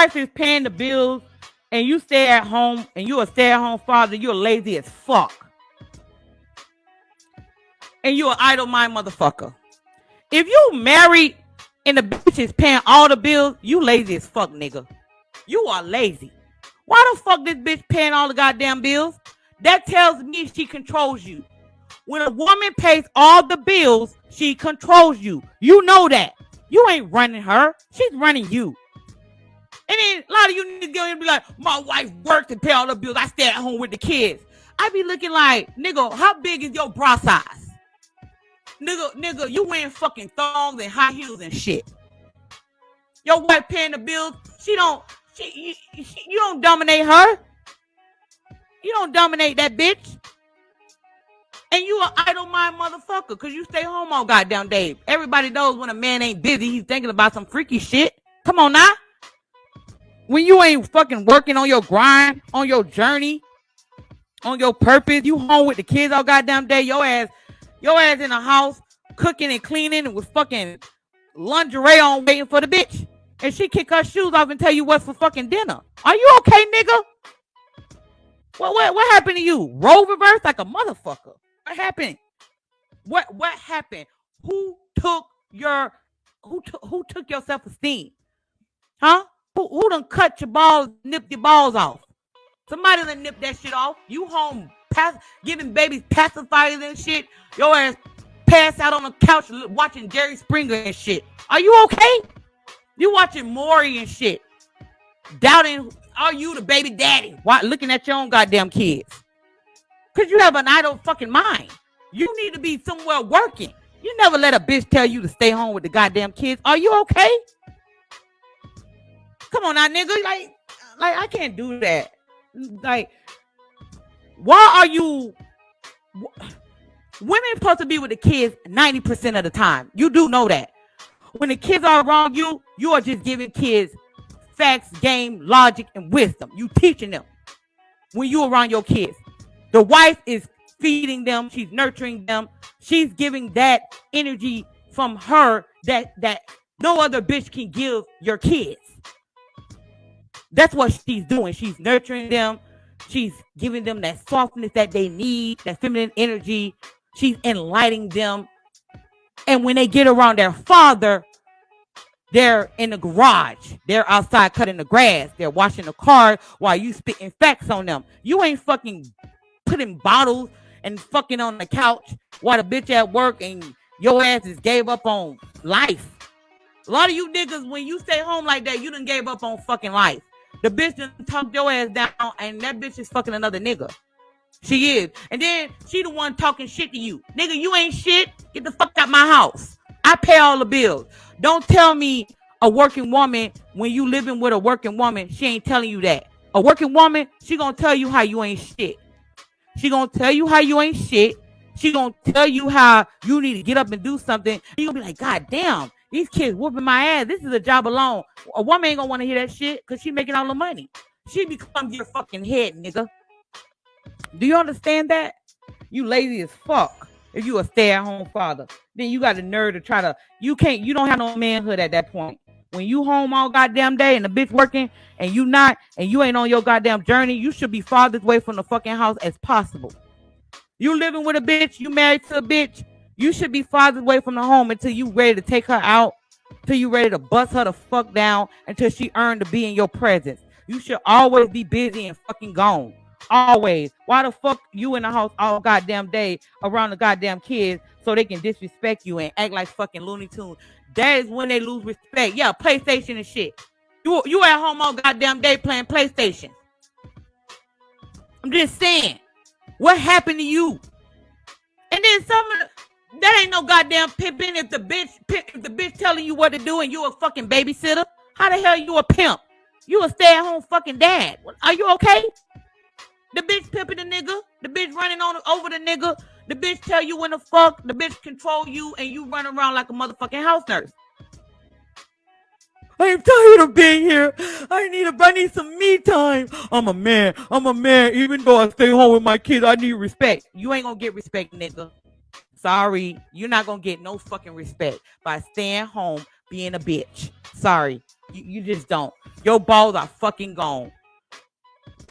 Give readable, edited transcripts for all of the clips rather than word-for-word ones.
wife is paying the bills and you stay at home and you're a stay-at-home father, you're lazy as fuck. And you're an idle mind motherfucker. If you married and the bitch is paying all the bills, you lazy as fuck, nigga. You are lazy. Why the fuck this bitch paying all the goddamn bills? That tells me she controls you. When a woman pays all the bills, she controls you. You know that. You ain't running her. She's running you. And then a lot of you niggas gonna be like, my wife works and pay all the bills. I stay at home with the kids. I be looking like, nigga, how big is your bra size? Nigga, you wearing fucking thongs and high heels and shit. Your wife paying the bills. You don't dominate her. You don't dominate that bitch. And you an idle mind motherfucker because you stay home all goddamn day. Everybody knows when a man ain't busy, he's thinking about some freaky shit. Come on now. When you ain't fucking working on your grind, on your journey, on your purpose, you home with the kids all goddamn day. Your ass in the house cooking and cleaning and with fucking lingerie on waiting for the bitch. And she kick her shoes off and tell you what's for fucking dinner. Are you okay, nigga? What happened to you? Role reverse like a motherfucker. What happened? What happened? Who took your self-esteem? Huh? Who done cut your balls, nipped your balls off? Somebody done nipped that shit off. You home giving babies pacifiers and shit. Your ass pass out on the couch watching Jerry Springer and shit. Are you okay? You watching Maury and shit. Doubting, are you the baby daddy? Why looking at your own goddamn kids? Because you have an idle fucking mind. You need to be somewhere working. You never let a bitch tell you to stay home with the goddamn kids. Are you okay? Come on now, nigga. Like I can't do that. Like, why are you... Women supposed to be with the kids 90% of the time. You do know that. When the kids are around you, you are just giving kids facts, game, logic, and wisdom. You teaching them when you around your kids. The wife is feeding them. She's nurturing them. She's giving that energy from her that no other bitch can give your kids. That's what she's doing. She's nurturing them. She's giving them that softness that they need, that feminine energy. She's enlightening them. And when they get around their father, they're in the garage. They're outside cutting the grass. They're washing the car while you spitting facts on them. You ain't fucking putting bottles and fucking on the couch while the bitch at work and your ass is gave up on life. A lot of you niggas, when you stay home like that, you done gave up on fucking life. The bitch done talked your ass down and that bitch is fucking another nigga. She is. And then she the one talking shit to you. Nigga, you ain't shit. Get the fuck out my house. I pay all the bills. Don't tell me a working woman, when you living with a working woman, she ain't telling you that. A working woman, she gonna tell you how you ain't shit. She gonna tell you how you ain't shit. She gonna tell you how you need to get up and do something. You gonna be like, God damn, these kids whooping my ass. This is a job alone. A woman ain't gonna want to hear that shit because she making all the money. She becomes your fucking head, nigga. Do you understand that? You lazy as fuck. If you a stay-at-home father, then you got the nerve to try to. You don't have no manhood at that point. When you home all goddamn day and the bitch working and you not, and you ain't on your goddamn journey, you should be farthest away from the fucking house as possible. You living with a bitch, you married to a bitch, you should be farthest away from the home until you ready to take her out, until you ready to bust her the fuck down, until she earned to be in your presence. You should always be busy and fucking gone. Always. Why the fuck you in the house all goddamn day around the goddamn kids so they can disrespect you and act like fucking Looney Tunes? That is when they lose respect. Yeah, PlayStation and shit. You at home all goddamn day playing PlayStation. I'm just saying. What happened to you? And then that ain't no goddamn pimping if the bitch telling you what to do and you a fucking babysitter. How the hell you a pimp? You a stay-at-home fucking dad. Are you okay? The bitch pimping the nigga. The bitch running over the nigga. The bitch tell you when to fuck. The bitch control you and you run around like a motherfucking house nurse. I am tired of being here. I need some me time. I'm a man. Even though I stay home with my kids, I need respect. You ain't gonna get respect, nigga. Sorry. You're not gonna get no fucking respect by staying home being a bitch. Sorry. You just don't. Your balls are fucking gone.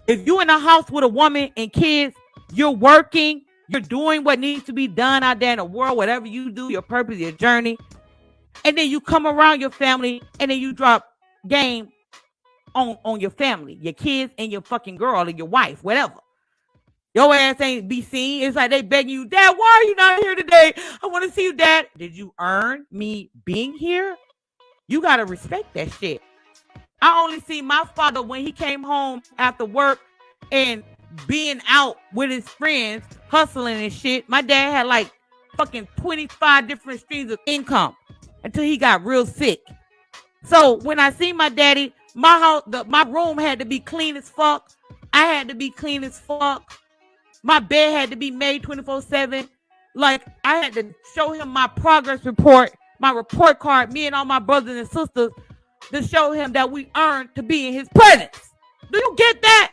If you in a house with a woman and kids, you're working, you're doing what needs to be done out there in the world, whatever you do, your purpose, your journey, and then you come around your family and then you drop game on your family, your kids and your fucking girl or your wife, whatever. Your ass ain't be seen. It's like they begging you, Dad, why are you not here today? I want to see you, Dad. Did you earn me being here? You got to respect that shit. I only see my father when he came home after work and being out with his friends, hustling and shit. My dad had like fucking 25 different streams of income until he got real sick. So when I see my daddy, my house, my room had to be clean as fuck. I had to be clean as fuck. My bed had to be made 24/7. Like, I had to show him my progress report, my report card, me and all my brothers and sisters, to show him that we earned to be in his presence. Do you get that?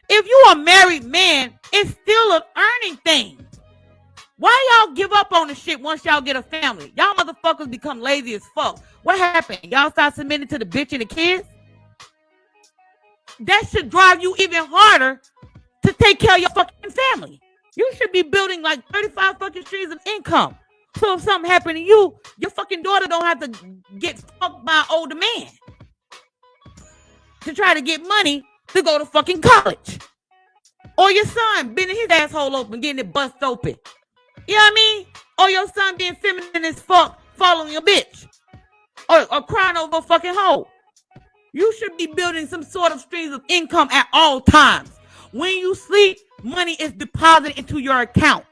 If you a married man, it's still an earning thing. Why y'all give up on the shit once y'all get a family? Y'all motherfuckers become lazy as fuck. What happened? Y'all start submitting to the bitch and the kids? That should drive you even harder to take care of your fucking family. You should be building like 35 fucking streams of income. So if something happened to you, your fucking daughter don't have to get fucked by an older man to try to get money to go to fucking college. Or your son bending his asshole open, getting it bust open. You know what I mean? Or your son being feminine as fuck, following a bitch. Or crying over a fucking hoe. You should be building some sort of streams of income at all times. When you sleep, money is deposited into your account.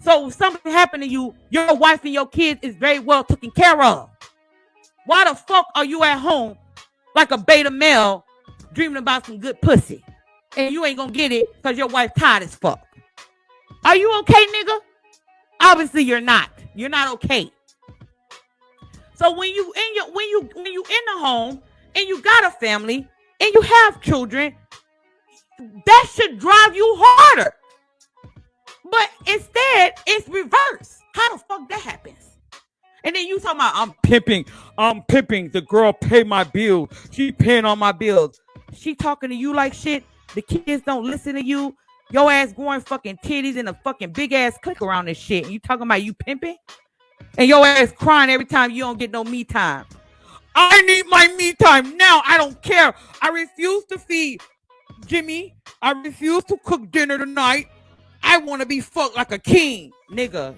So if something happened to you, your wife and your kids is very well taken care of. Why the fuck are you at home like a beta male dreaming about some good pussy? And you ain't gonna get it because your wife tired as fuck. Are you okay, nigga? Obviously you're not. You're not okay. So when you in the home and you got a family and you have children, that should drive you harder. But instead, it's reverse. How the fuck that happens? And then you talking about I'm pimping. The girl pay my bills. She paying on my bills. She talking to you like shit. The kids don't listen to you. Your ass growing fucking titties and a fucking big ass click around this shit. And you talking about you pimping? And your ass crying every time you don't get no me time. I need my me time now. I don't care. I refuse to feed Jimmy. I refuse to cook dinner tonight. I want to be fucked like a king. Nigga,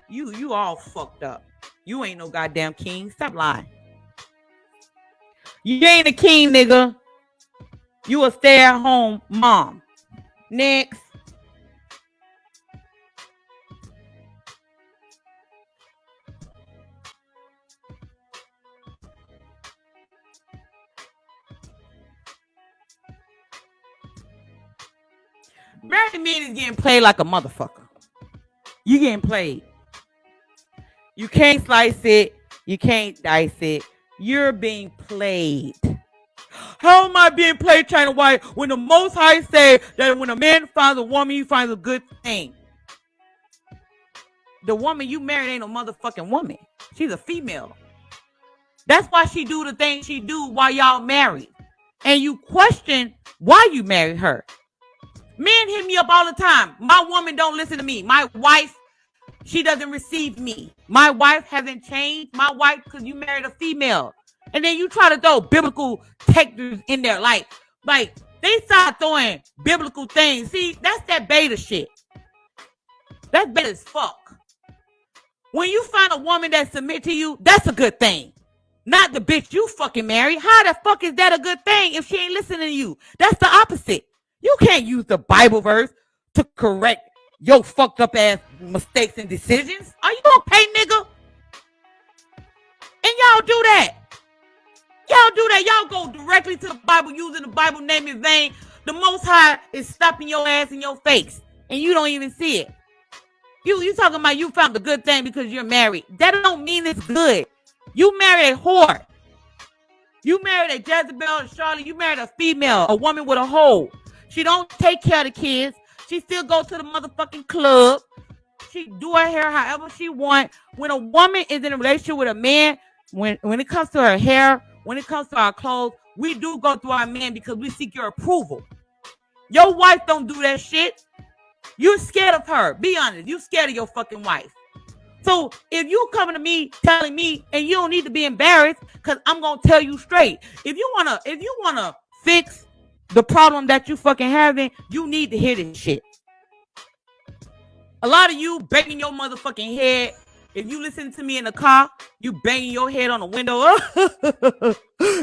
you all fucked up. You ain't no goddamn king. Stop lying. You ain't a king, nigga. You a stay-at-home mom. Next. Married men is getting played like a motherfucker. You getting played. You can't slice it. You can't dice it. You're being played. How am I being played, China White, when the Most High say that when a man finds a woman, he finds a good thing? The woman you married ain't no motherfucking woman. She's a female. That's why she do the things she do while y'all married. And you question why you married her. Men hit me up all the time. My woman don't listen to me. My wife, she doesn't receive me. My wife hasn't changed. My wife, because you married a female. And then you try to throw biblical textures in there. Like they start throwing biblical things. See, that's that beta shit. That's beta as fuck. When you find a woman that submit to you, that's a good thing. Not the bitch you fucking married. How the fuck is that a good thing if she ain't listening to you? That's the opposite. You can't use the Bible verse to correct your fucked up ass mistakes and decisions. Are you okay, nigga? And y'all do that. Y'all do that. Y'all go directly to the Bible using the Bible name in vain. The Most High is stopping your ass in your face. And you don't even see it. You talking about you found the good thing because you're married. That don't mean it's good. You married a whore. You married a Jezebel and Charlotte. You married a female, a woman with a hole. She don't take care of the kids. She still go to the motherfucking club. She do her hair however she want. When a woman is in a relationship with a man, when it comes to her hair, when it comes to our clothes, we do go through our men because we seek your approval. Your wife don't do that shit. You're scared of her. Be honest. You scared of your fucking wife. So if you coming to me telling me, and you don't need to be embarrassed, because I'm gonna tell you straight. If you wanna fix the problem that you fucking having, you need to hear this shit. A lot of you banging your motherfucking head. If you listen to me in the car, you banging your head on the window.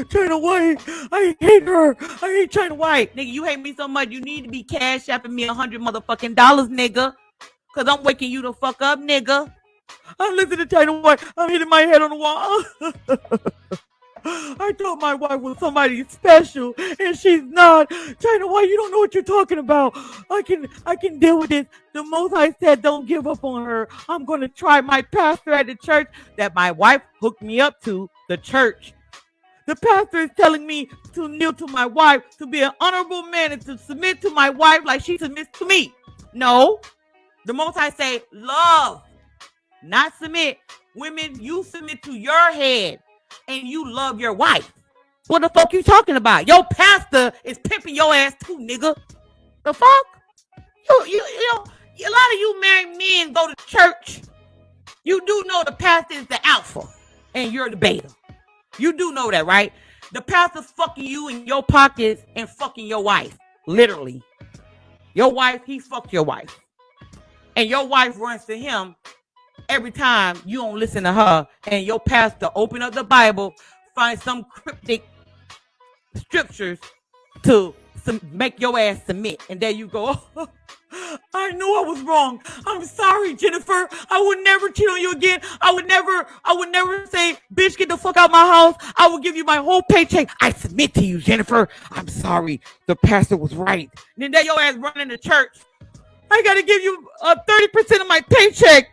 China White, I hate her. I hate China White. Nigga, you hate me so much, you need to be cash apping me $100 motherfucking dollars, nigga. Because I'm waking you the fuck up, nigga. I listen to China White. I'm hitting my head on the wall. I thought my wife was somebody special, and she's not. China White, you don't know what you're talking about. I can deal with this. The Most High said, don't give up on her. I'm gonna try. My pastor at the church that my wife hooked me up to, the church. The pastor is telling me to kneel to my wife, to be an honorable man, and to submit to my wife like she submits to me. No, the Most High say love, not submit. Women, you submit to your head. And you love your wife. What the fuck you talking about? Your pastor is pimping your ass too, nigga. The fuck? You know, a lot of you married men go to church. You do know the pastor is the alpha and you're the beta. You do know that, right? The pastor's fucking you in your pockets and fucking your wife. Literally. Your wife, he fucked your wife. And your wife runs to him every time you don't listen to her, and your pastor open up the Bible, find some cryptic scriptures to make your ass submit, and there you go. I knew I was wrong. I'm sorry, Jennifer. I would never cheat on you again. I would never say, bitch, get the fuck out my house. I will give you my whole paycheck. I submit to you, Jennifer. I'm sorry. The pastor was right. And then there your ass running to church. I gotta give you 30% of my paycheck.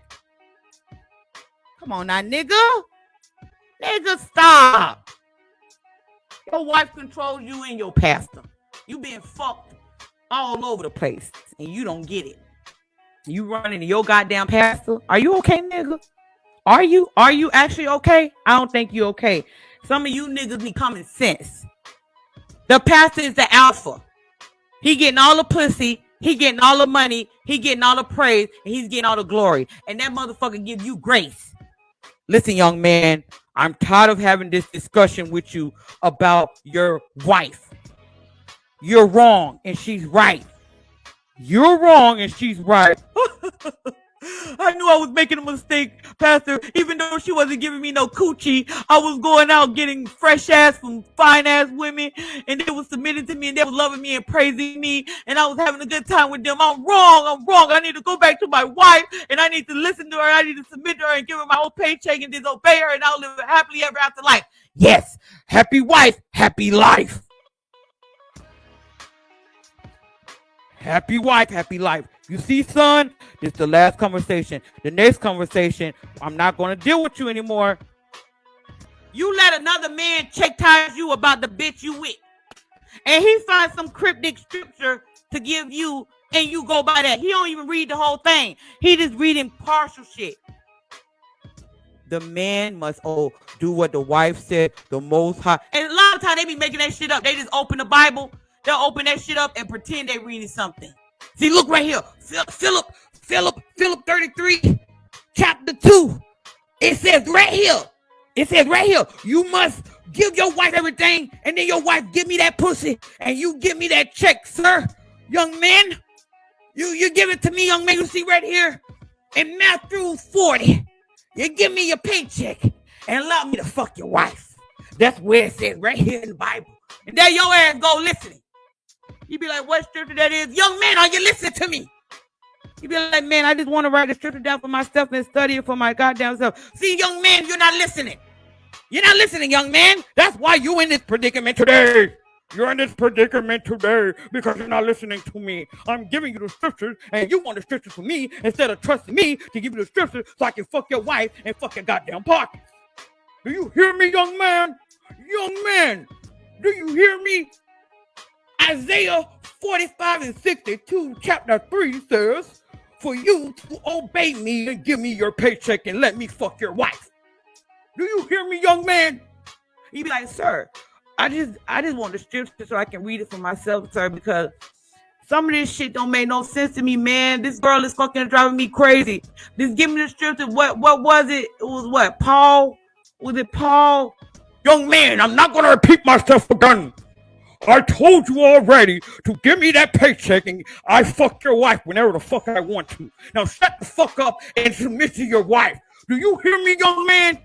Come on now, nigga. Nigga, stop. Your wife controls you and your pastor. You being fucked all over the place, and you don't get it. You running to your goddamn pastor. Are you okay, nigga? Are you actually okay? I don't think you okay. Some of you niggas need common sense. The pastor is the alpha. He getting all the pussy. He getting all the money. He getting all the praise. And he's getting all the glory. And that motherfucker give you grace. Listen, young man, I'm tired of having this discussion with you about your wife. You're wrong and she's right. You're wrong and she's right. I knew I was making a mistake, Pastor. Even though she wasn't giving me no coochie, I was going out getting fresh ass from fine ass women, and they were submitting to me, and they were loving me and praising me, and I was having a good time with them. I'm wrong. I need to go back to my wife, and I need to listen to her. I need to submit to her and give her my whole paycheck and disobey her, and I'll live happily ever after life. Yes, happy wife, happy life. Happy wife, happy life. You see, son, this is the last conversation. The next conversation, I'm not going to deal with you anymore. You let another man chastise you about the bitch you with. And he finds some cryptic scripture to give you, and you go by that. He don't even read the whole thing. He just reading partial shit. The man must do what the wife said, the Most High. And a lot of times they be making that shit up. They just open the Bible. They'll open that shit up and pretend they reading something. See, look right here. Philip 33, chapter 2. It says right here. You must give your wife everything, and then your wife give me that pussy, and you give me that check, sir. Young man, you give it to me, young man. You see right here in Matthew 40. You give me your paycheck and allow me to fuck your wife. That's where it says right here in the Bible. And there your ass go listening. You be like, what scripture that is? Young man, are you listening to me? You be like, man, I just want to write the scripture down for myself and study it for my goddamn self. See, young man, you're not listening. You're not listening, young man. That's why you're in this predicament today. You're in this predicament today because you're not listening to me. I'm giving you the scriptures, and you want the scriptures for me instead of trusting me to give you the scriptures so I can fuck your wife and fuck your goddamn pockets. Do you hear me, young man? Young man, do you hear me? Isaiah 45 and 62, chapter 3 says, for you to obey me and give me your paycheck and let me fuck your wife. Do you hear me, young man? You be like, sir, I just want the scripture so I can read it for myself, sir, because some of this shit don't make no sense to me, man. This girl is fucking driving me crazy. Just give me the scripture. What was it? It was what? Paul? Was it Paul? Young man, I'm not gonna repeat myself again. I told you already to give me that paycheck and I fuck your wife whenever the fuck I want to. Now shut the fuck up and submit to your wife. Do you hear me, young man?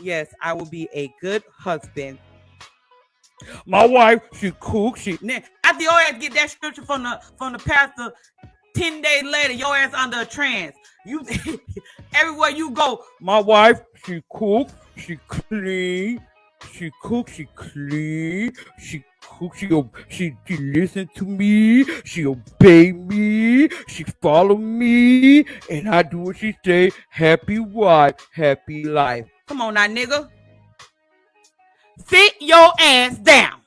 Yes, I will be a good husband. My wife, she cooks. After your ass get that scripture from the pastor, 10 days later, your ass under a trance. You everywhere you go. My wife, she cooks. She clean. She cooks. She clean. She cooks. She listen to me. She obey me. She follow me, and I do what she say. Happy wife, happy life. Come on now, nigga. Sit your ass down.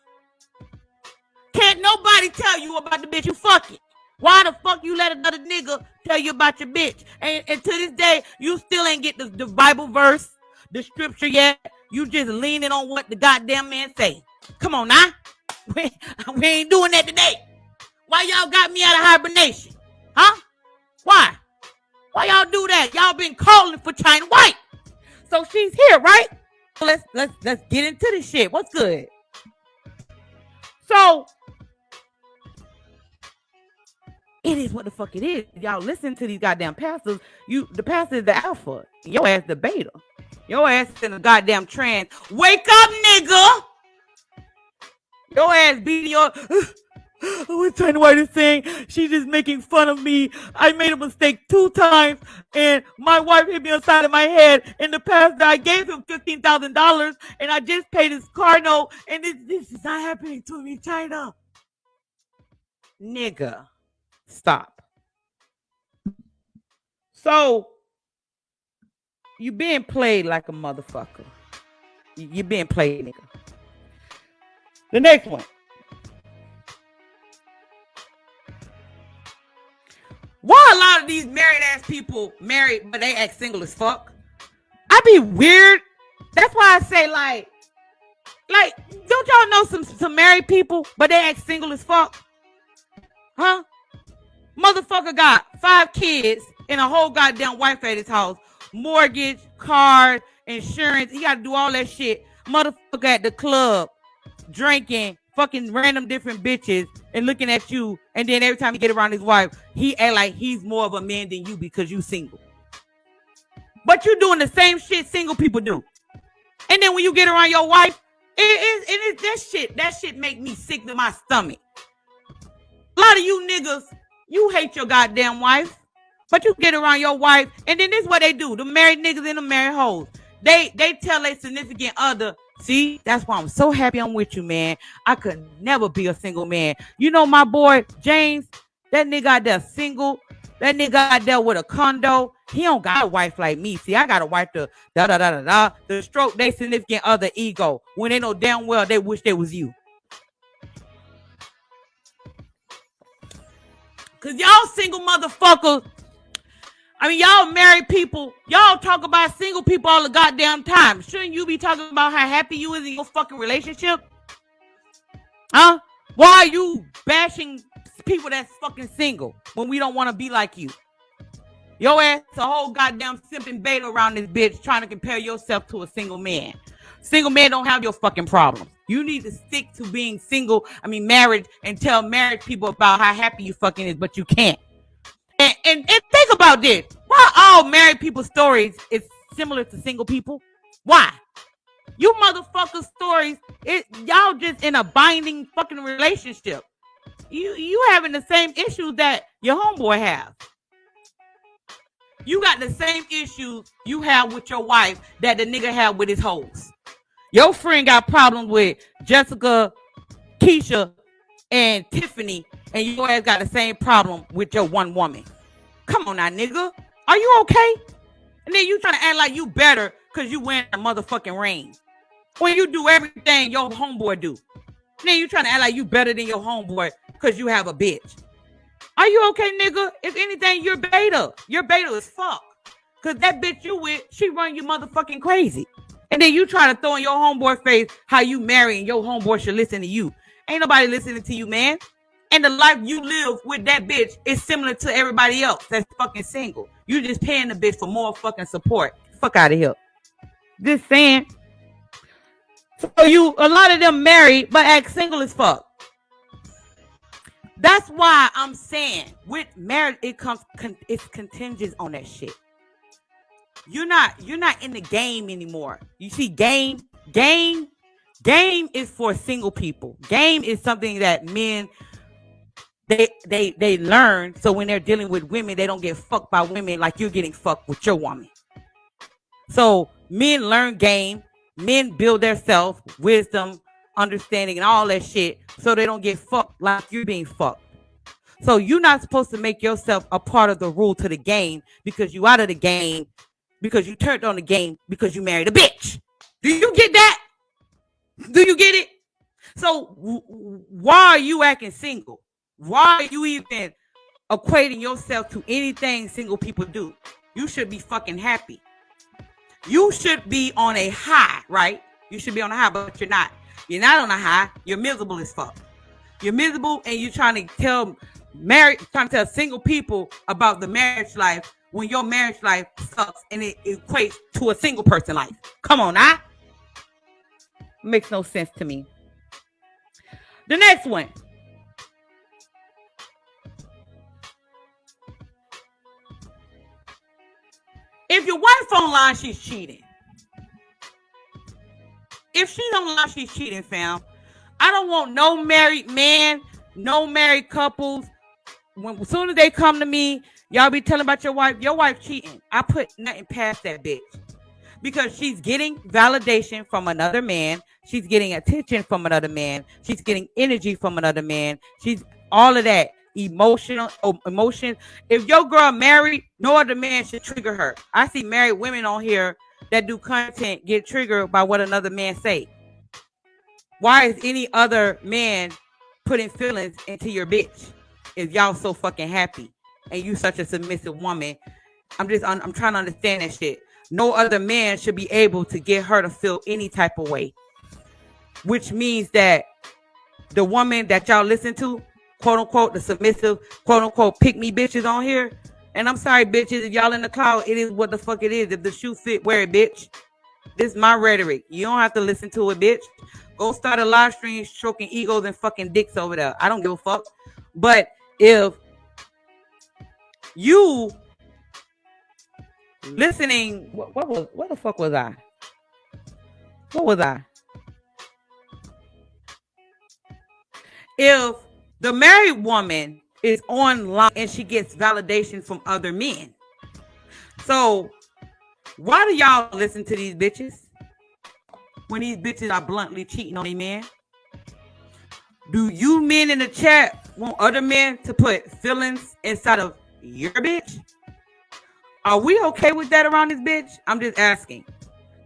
Can't nobody tell you about the bitch you fucking. Why the fuck you let another nigga tell you about your bitch? And to this day, you still ain't get the Bible verse, the scripture yet. You just leaning on what the goddamn man say. Come on now. We ain't doing that today. Why y'all got me out of hibernation? Huh? Why? Why y'all do that? Y'all been calling for China White. So she's here, right? Let's get into this shit. What's good? So it is what the fuck it is. Y'all listen to these goddamn pastors. The pastor is the alpha. Your ass the beta. Your ass in a goddamn trance. Wake up, nigga. Your ass beating your. What China White is saying? She's just making fun of me. I made a mistake 2 times, and my wife hit me on the side of my head. In the past, I gave him $15,000, and I just paid his car note, and this is not happening to me, China. Nigga, stop. So, you being played like a motherfucker. You being played, nigga. The next one. Why a lot of these married ass people married, but they act single as fuck? I be weird. That's why I say like, don't y'all know some married people, but they act single as fuck? Huh? Motherfucker got 5 kids and a whole goddamn wife at his house. Mortgage, car, insurance. He got to do all that shit. Motherfucker at the club, drinking, fucking random different bitches and looking at you, and then every time he get around his wife, he act like he's more of a man than you because you single. But you doing the same shit single people do. And then when you get around your wife, it is that shit make me sick to my stomach. A lot of you niggas, you hate your goddamn wife, but you get around your wife, and then this is what they do. The married niggas and the married hoes. They tell their significant other, see, that's why I'm so happy I'm with you, man. I could never be a single man. You know my boy, James, that nigga out there single. That nigga out there with a condo. He don't got a wife like me. See, I got a wife to the stroke they significant other ego when they know damn well they wish they was you. Cause y'all single motherfuckers, I mean, y'all married people, y'all talk about single people all the goddamn time. Shouldn't you be talking about how happy you is in your fucking relationship? Huh? Why are you bashing people that's fucking single when we don't want to be like you? Your ass a whole goddamn simping beta around this bitch trying to compare yourself to a single man. Single men don't have your fucking problems. You need to stick to being single, married, and tell married people about how happy you fucking is, but you can't. And think about this. Why all married people's stories is similar to single people? Why? You motherfuckers' stories, y'all just in a binding fucking relationship. You having the same issues that your homeboy have. You got the same issues you have with your wife that the nigga have with his hoes. Your friend got problems with Jessica, Keisha, and Tiffany, and your ass got the same problem with your one woman. Come on now, nigga. Are you okay? And then you trying to act like you better because you wearing a motherfucking ring. When you do everything your homeboy do. And then you trying to act like you better than your homeboy because you have a bitch. Are you okay, nigga? If anything, you're beta. You're beta as fuck. Because that bitch you with, she run you motherfucking crazy. And then you try to throw in your homeboy face how you marry and your homeboy should listen to you. Ain't nobody listening to you, man. And the life you live with that bitch is similar to everybody else that's fucking single. You just paying the bitch for more fucking support. Fuck out of here. Just saying. So a lot of them married but act single as fuck. That's why I'm saying with marriage it's contingent on that shit. You're not in the game anymore. You see, game is for single people. Game is something that men they learn, so when they're dealing with women, they don't get fucked by women like you're getting fucked with your woman. So men learn game, men build their self, wisdom, understanding, and all that shit, so they don't get fucked like you're being fucked. So you're not supposed to make yourself a part of the rule to the game because you out of the game, because you turned on the game because you married a bitch. Do you get that? Do you get it? So why are you acting single? Why are you even equating yourself to anything single people do? You should be fucking happy. You should be on a high, right? You should be on a high, but you're not. You're not on a high. You're miserable as fuck. You're miserable, and you're trying to tell single people about the marriage life when your marriage life sucks and it equates to a single person life. Come on, now. Makes no sense to me. The next one. If your wife online, she's cheating. If she's online, she's cheating, fam. I don't want no married man, no married couples. As soon as they come to me, y'all be telling about your wife cheating. I put nothing past that bitch. Because she's getting validation from another man. She's getting attention from another man. She's getting energy from another man. She's all of that. Emotion. If your girl married, no other man should trigger her. I see married women on here that do content get triggered by what another man say. Why is any other man putting feelings into your bitch if y'all so fucking happy and you such a submissive woman? I'm trying to understand that shit. No other man should be able to get her to feel any type of way, which means that the woman that y'all listen to, quote unquote, the submissive, quote unquote, pick me bitches on here. And I'm sorry, bitches, if y'all in the cloud, it is what the fuck it is. If the shoe fit, wear it, bitch. This is my rhetoric. You don't have to listen to it, bitch. Go start a live stream stroking egos and fucking dicks over there. I don't give a fuck. But if you listening, what the fuck was I? What was I? If the married woman is online and she gets validation from other men. So why do y'all listen to these bitches when these bitches are bluntly cheating on a man? Do you men in the chat want other men to put feelings inside of your bitch? Are we okay with that around this bitch? I'm just asking.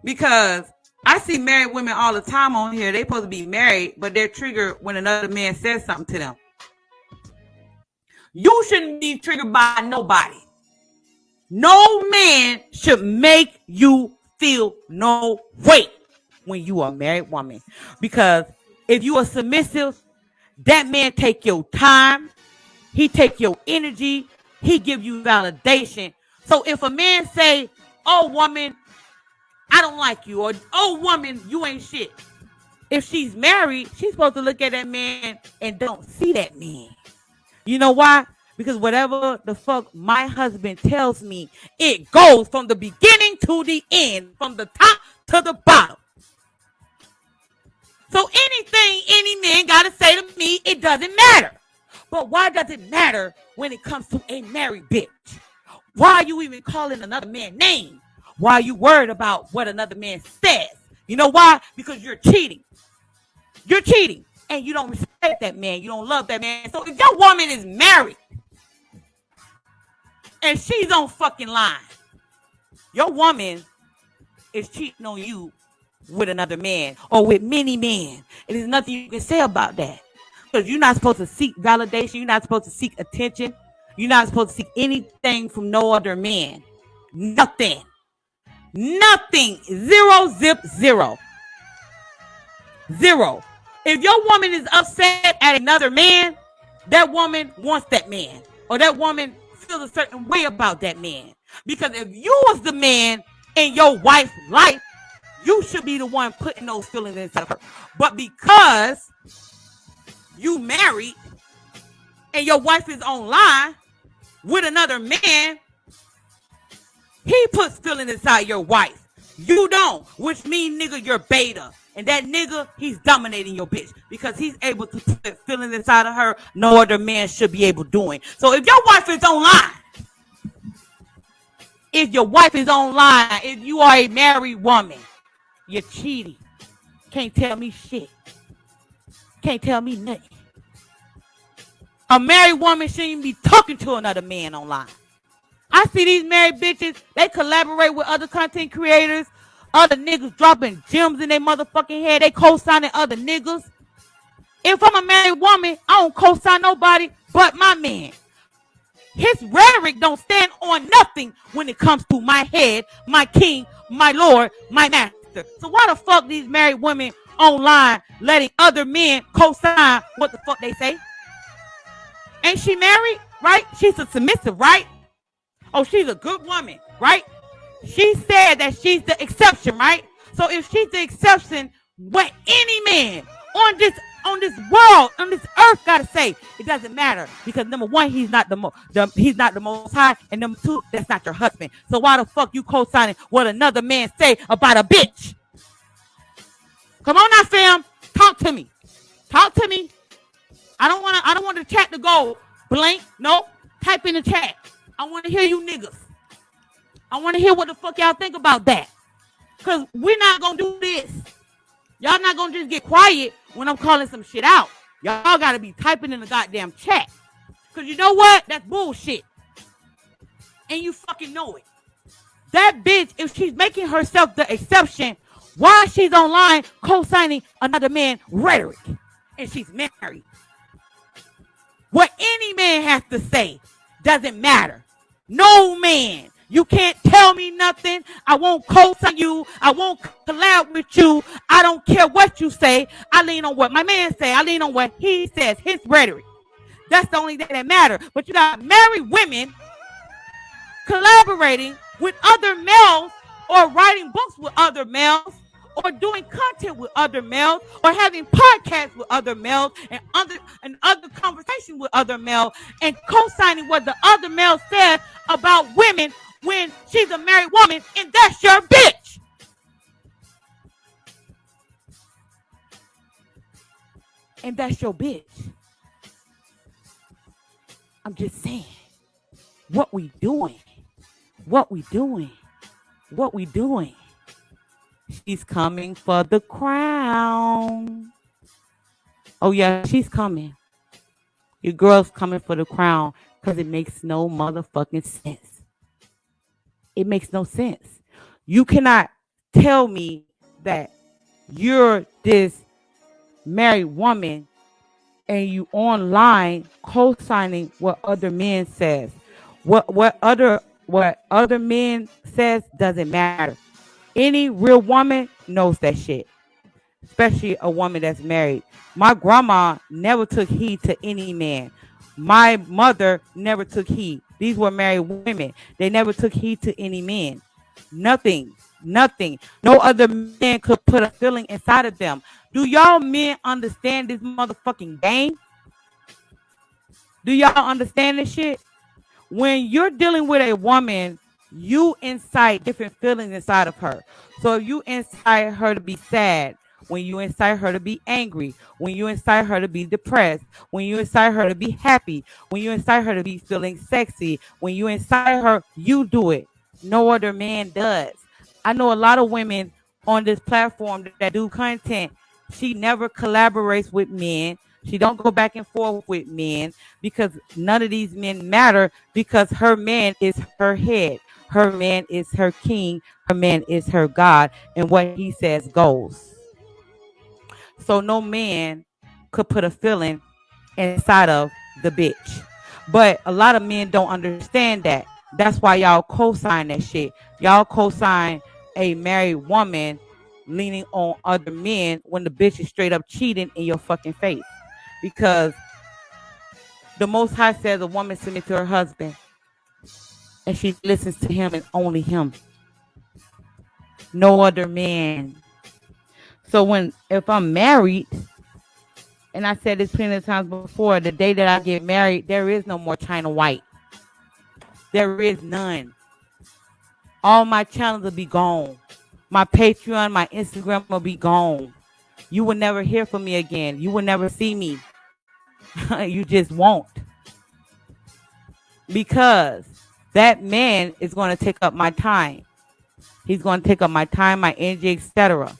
Because I see married women all the time on here. They supposed to be married, but they're triggered when another man says something to them. You shouldn't be triggered by nobody. No man should make you feel no way when you are a married woman. Because if you are submissive, that man take your time. He take your energy. He give you validation. So if a man say, oh, woman, I don't like you, or oh, woman, you ain't shit. If she's married, she's supposed to look at that man and don't see that man. You know why? Because whatever the fuck my husband tells me, it goes from the beginning to the end, from the top to the bottom. So anything any man got to say to me, it doesn't matter. But why does it matter when it comes to a married bitch? Why are you even calling another man name? Why are you worried about what another man says? You know why? Because you're cheating. You're cheating. And you don't respect that man. You don't love that man. So if your woman is married and she's on fucking line, your woman is cheating on you with another man or with many men. And there's nothing you can say about that. Because you're not supposed to seek validation. You're not supposed to seek attention. You're not supposed to seek anything from no other man. Nothing. Nothing. Zero, zip, zero. Zero. If your woman is upset at another man, that woman wants that man. Or that woman feels a certain way about that man. Because if you was the man in your wife's life, you should be the one putting those feelings inside of her. But because you married and your wife is online with another man, he puts feelings inside your wife. You don't, which means, nigga, you're beta. And that nigga, he's dominating your bitch because he's able to put feelings inside of her no other man should be able doing. So if your wife is online, if you are a married woman, you're cheating. Can't tell me shit. Can't tell me nothing. A married woman shouldn't even be talking to another man online. I see these married bitches, they collaborate with other content creators, other niggas dropping gems in their motherfucking head. They co-signing other niggas. If I'm a married woman, I don't co-sign nobody but my man. His rhetoric don't stand on nothing when it comes to my head, my king, my lord, my master. So why the fuck these married women online letting other men co-sign what the fuck they say? Ain't she married, right? She's a submissive, right? Oh, she's a good woman, right? She said that she's the exception, right? So if she's the exception, what any man on this world, on this earth gotta say, it doesn't matter. Because number one, he's not the most high, and number two, that's not your husband. So why the fuck you co-signing what another man say about a bitch? Come on now, fam. Talk to me. Talk to me. I don't want the chat to go blank. No. Type in the chat. I want to hear you niggas. I want to hear what the fuck y'all think about that. Because we're not going to do this. Y'all not going to just get quiet when I'm calling some shit out. Y'all got to be typing in the goddamn chat. Because you know what? That's bullshit. And you fucking know it. That bitch, if she's making herself the exception, why she's online co-signing another man's rhetoric? And she's married. What any man has to say doesn't matter. No man. You can't tell me nothing. I won't co-sign you. I won't collab with you. I don't care what you say. I lean on what my man say. I lean on what he says, his rhetoric. That's the only thing that matters. But you got married women collaborating with other males or writing books with other males or doing content with other males or having podcasts with other males and other conversations with other males and co-signing what the other male said about women when she's a married woman, and that's your bitch. And that's your bitch. I'm just saying, what we doing? What we doing? What we doing? She's coming for the crown. Oh yeah, she's coming. Your girl's coming for the crown because it makes no motherfucking sense. It makes no sense. You cannot tell me that you're this married woman and you online co-signing what other men says. What other men says doesn't matter. Any real woman knows that shit. Especially a woman that's married. My grandma never took heed to any man. My mother never took heed. These were married women. They never took heed to any man. Nothing. No other man could put a feeling inside of them. Do y'all men understand this motherfucking game? Do y'all understand this shit? When you're dealing with a woman, you incite different feelings inside of her. So if you incite her to be sad, when you incite her to be angry, when you incite her to be depressed, when you incite her to be happy, when you incite her to be feeling sexy, when you incite her, you do it. No other man does. I know a lot of women on this platform that do content. She never collaborates with men. She don't go back and forth with men because none of these men matter because her man is her head. Her man is her king. Her man is her God. And what he says goes. So no man could put a feeling inside of the bitch. But a lot of men don't understand that. That's why y'all co-sign that shit. Y'all co-sign a married woman leaning on other men when the bitch is straight up cheating in your fucking face. Because the Most High says a woman submits to her husband and she listens to him and only him. No other man. So if I'm married, and I said this plenty of times before, the day that I get married, there is no more China White. There is none. All my channels will be gone. My Patreon, my Instagram will be gone. You will never hear from me again. You will never see me. You just won't. Because that man is going to take up my time. He's going to take up my time, my energy, etc.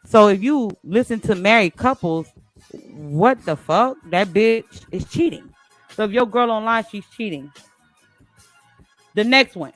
So if you listen to married couples, what the fuck? That bitch is cheating. So if your girl online, she's cheating. The next one.